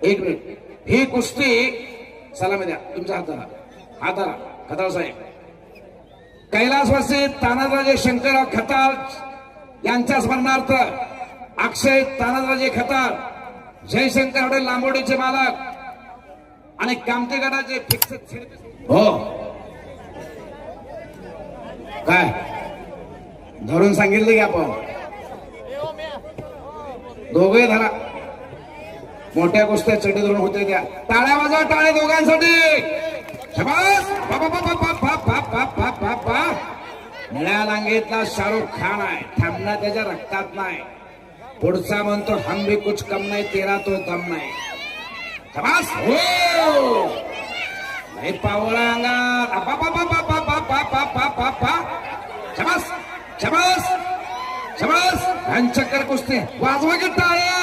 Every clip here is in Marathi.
एक मिनिट, ही कुस्ती सलामी द्या तुमच्या हाताला, हाताला खताळ साहेब. कैलासवासी तानाजीराजे शंकरराव खताळ यांच्या स्मरणार्थ अक्षय तानाजीराजे खताळ, जयशंकर हॉटेल लांबोडीचे मालक आणि कामते गटाचे फिक्स. हो काय धरून सांगितलं की आपण दोघे धरा. मोठ्या कुस्त्या चढी धरून होते त्या. टाळ्या वाजवा, टाळे दोघांसाठी. शाबास. निळ्या लांगेतला शाहरुख खान आहे, थांबणं त्याच्या रक्तात नाही. पुढचा म्हणतो हम भी कुछ कम नाही, तेरा तो दम नाही. शाबास. हो नाही पावला अंगात. शाबास शाबास शाबास. घनचक्कर कुस्ती. वाजवा की टाळ्या,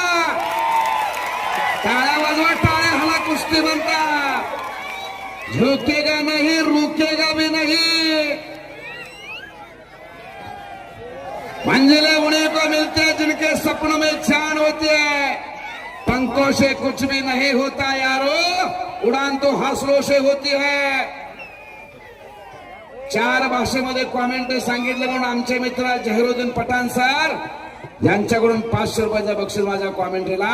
टाळ्या वाजवा, टाळ्या. हाला कुस्ती म्हणतात. झुकेगा नहीं, रुकेगा भी नहीं. मंजिलें उन्हीं को मिलते हैं जिनके सपनों में जान होती है. पंखों से कुछ भी नहीं होता यारो, उड़ान तो हौसलों से होती है. 4 भाषेमध्ये कॉमेंट सांगितलं म्हणून आमचे मित्र जहिरुद्दीन पठाण सर यांच्याकडून 500 रुपयाचं बक्षीस माझ्या कॉमेंट्रीला.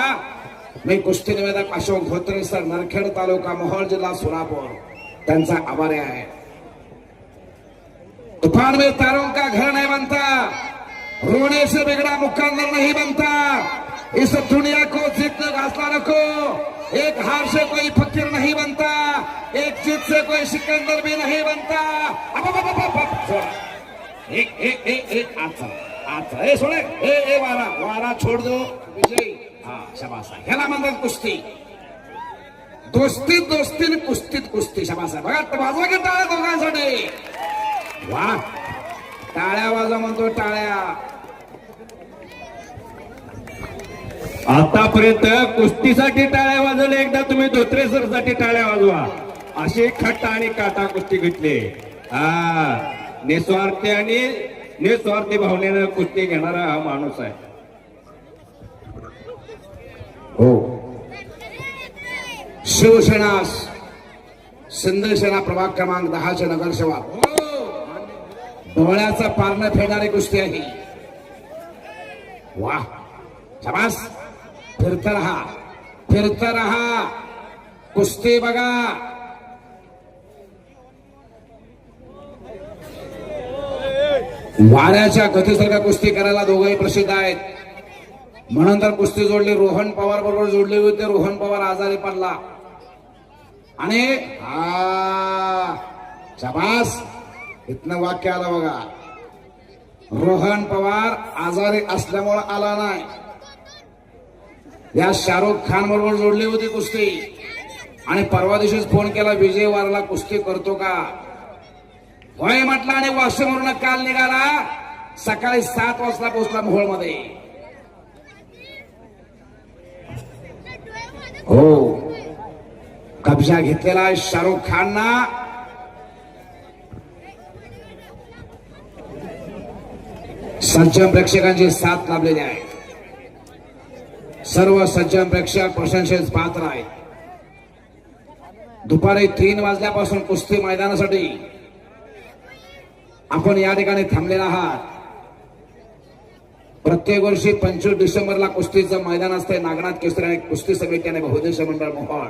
मी कुस्ती निवेदक अशोक धोत्रे सर, नरखेड तालुका, मोहोळ जिल्हा, सोलापूर, त्यांचा आभारी आहे. तूफान में तारों का घर नहीं बनता, रोने से बिगड़ा मुकद्दर नहीं बनता. इस दुनिया को जीतने का हौसला रखो. एक हार से कोई फकीर नहीं बनता, एक जीत से कोई सिकंदर भी नहीं बनता. एक आता ए सोडे ए वारा वारा छोड़ दो विजय. हा शाबास. ह्याला म्हणतात कुस्ती. दोस्तीत दोस्ती, कुस्तीत कुस्ती. शाबास. बघा वाजवा की टाळ्या दोघांसाठी. वा टाळ्या वाजवा म्हणतो, टाळ्या. आतापर्यंत कुस्तीसाठी टाळ्या वाजवल्या, एकदा तुम्ही धोत्रे सर साठी टाळ्या वाजवा. अशी खट्टा आणि काटा कुस्ती घेतली. निस्वार्थी आणि निस्वार्थी भावनेनं कुस्ती घेणारा हा माणूस आहे. हो शिवसेना सिंधसेना प्रभाग क्रमांक 10 चे नगरसेवक. डोळ्याचा पारणं फेडणारी कुस्ती आहे. वा शाबास. फिरत रहा, फिरत रहा. कुस्ती बघा. वाऱ्याच्या गतीसारखा कुस्ती करायला दोघंही प्रसिद्ध आहेत. म्हणून तर कुस्ती जोडली. रोहन पवार बरोबर जोडली होती. रोहन पवार आजारी पडला आणि शाबास. इथनं वाक्य आलं बघा. रोहन पवार आजारी असल्यामुळे आला नाही. या शाहरुख खान बरोबर जोडली होती कुस्ती आणि परवा दिवशीच फोन केला, विजय वारला कुस्ती करतो का. होय म्हटलं आणि वाशिमवरून काल निघाला. सकाळी 7 वाजता पोहोचला मोहोळ मध्ये. हो कब्जा घेतलेला शाहरुख खानना. सज्जन प्रेक्षकांची साथ लाभलेली आहे. सर्व सज्जन प्रेक्षक प्रशंसेस पात्र आहेत. दुपारी 3 वाजल्यापासून कुस्ती मैदानासाठी आपण या ठिकाणी थांबलेला आहात. प्रत्येक वर्षी 25 डिसेंबरला कुस्तीचं मैदान असते. नागनाथ केसरी आणि कुस्ती समिती आणि बहुउद्देशीय मंडळ मोहोळ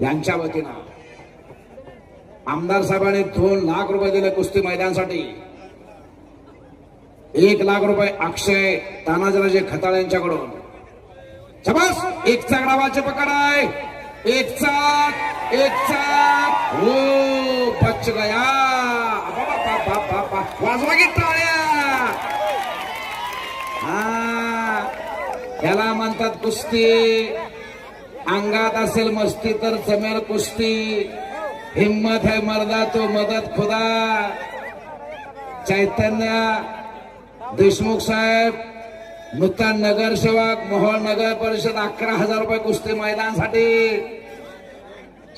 यांच्या वतीनं आमदार साहेबांनी 2 लाख रुपये दिले कुस्ती मैदानासाठी. 1 लाख रुपये अक्षय तानाजीराजे खताळ यांच्याकडून. शाबास. एक चाक डावाचे पकड आहे. एक चाक, एक चाक. हो बच गया. वाजवा की टाळ्या. याला म्हणतात कुस्ती. अंगात असेल मस्ती तर जमेल कुस्ती. हिम्मत है मर्दा तो मदत खुदा. चैतन्य देशमुख साहेब नूतन नगरसेवक, मोहोळ नगर परिषद. 11,000 रुपये कुस्ती मैदानासाठी.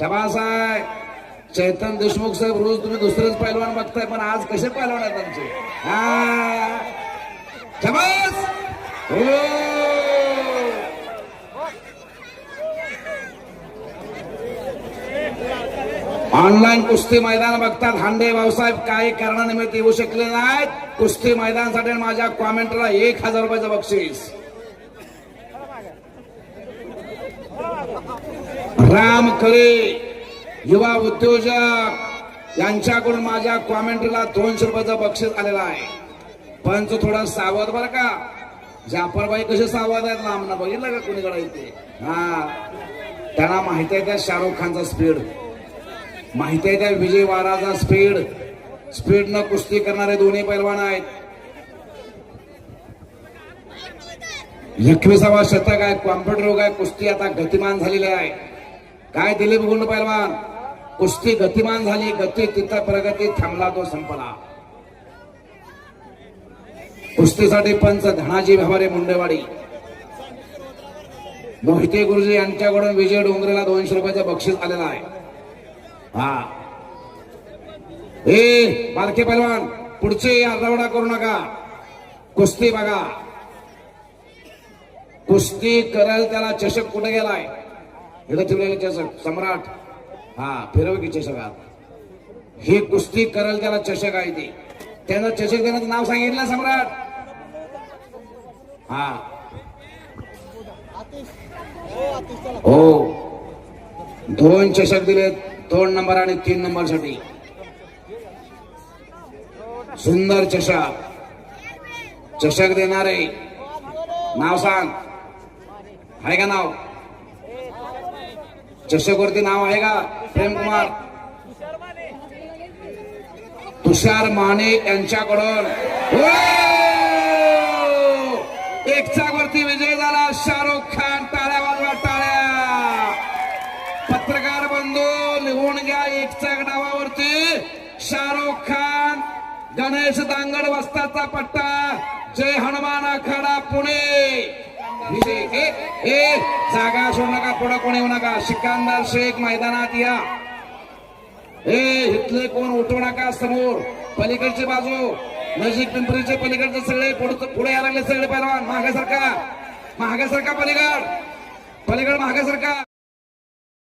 शाबास आहे. चैतन्य देशमुख साहेब रोज तुम्ही दुसरेच पैलवान बघताय, पण आज कसे पैलवान आहेत आमचे. शाबास. हो ऑनलाईन कुस्ती मैदान बघतात हांडे भाऊसाहेब काही कारणानिमित्त येऊ शकले नाहीत. कुस्ती मैदानासाठी माझ्या कॉमेंटला 1000 रुपयाचं बक्षीस. राम खरे युवा उद्योजक यांच्याकडून माझ्या कॉमेंटला 200 रुपयाचं बक्षीस आलेलं आहे. पंच थोडा सावध बरं का. जाफरबाई कसे सावध आहेत लांबना बघितलं का कोणीकडे इथे. हा त्यांना माहित आहे त्या शाहरुख खानचा स्पीड, माहिती आहे त्या विजय वाराचा स्पीड. स्पीडनं कुस्ती करणारे दोन्ही पैलवान आहेत. 21वा शतक आहे, कॉम्प्युटर युग आहे. कुस्ती आता गतिमान झालेली आहे. काय दिलीप गुंड पैलवान, कुस्ती गतिमान झाली. गती तिथं प्रगती थांबला तो संपला. कुस्तीसाठी पंच धनाजी व्यवहारे मुंडेवाडी. मोहिते गुरुजी यांच्याकडून विजय डोंगरेला 200 रुपयाचं बक्षीस आलेलं आहे. हा ए बारके पैलवान पुढचे आरडाओरडा करू नका. कुस्ती बघा. कुस्ती करल त्याला चषक कुठे गेलाय. इथं ठेवलेलं चषक सम्राट. हा फिरव की चषकात. ही कुस्ती करल त्याला चषक आहे ते. त्यानं चषक देण्याचं नाव सांगितलं सम्राट. हा हो 2 चषक दिले 2 नंबर आणि 3 नंबर साठी. सुंदर चषक. चषक देणारे नाव सांग. आहे का नाव. चषक वरती नाव आहे का. प्रेमकुमार तुषार माने यांच्याकडून 1 वरती विजय झाला. शाहरुख खान. टाळ्या वाजवा टाळ्या. पत्रकार बंधू लिहून घ्या. 1 डावावरती शाहरुख खान. गणेश दांगड वस्ताचा पट्टा. जय हनुमान आखाडा पुणे. जागा सोडू नका. पुढे कोणी येऊ नका. सिकंदर शेख मैदानात या. इथले कोण उठवू नका. समोर पलीकडची बाजू नजीक पिंपरीचे पलीकडचे सगळे पुढे यायला लागले. सगळे पैलवान मागे सरका. मागे सरका. पलीकड मागे सरका.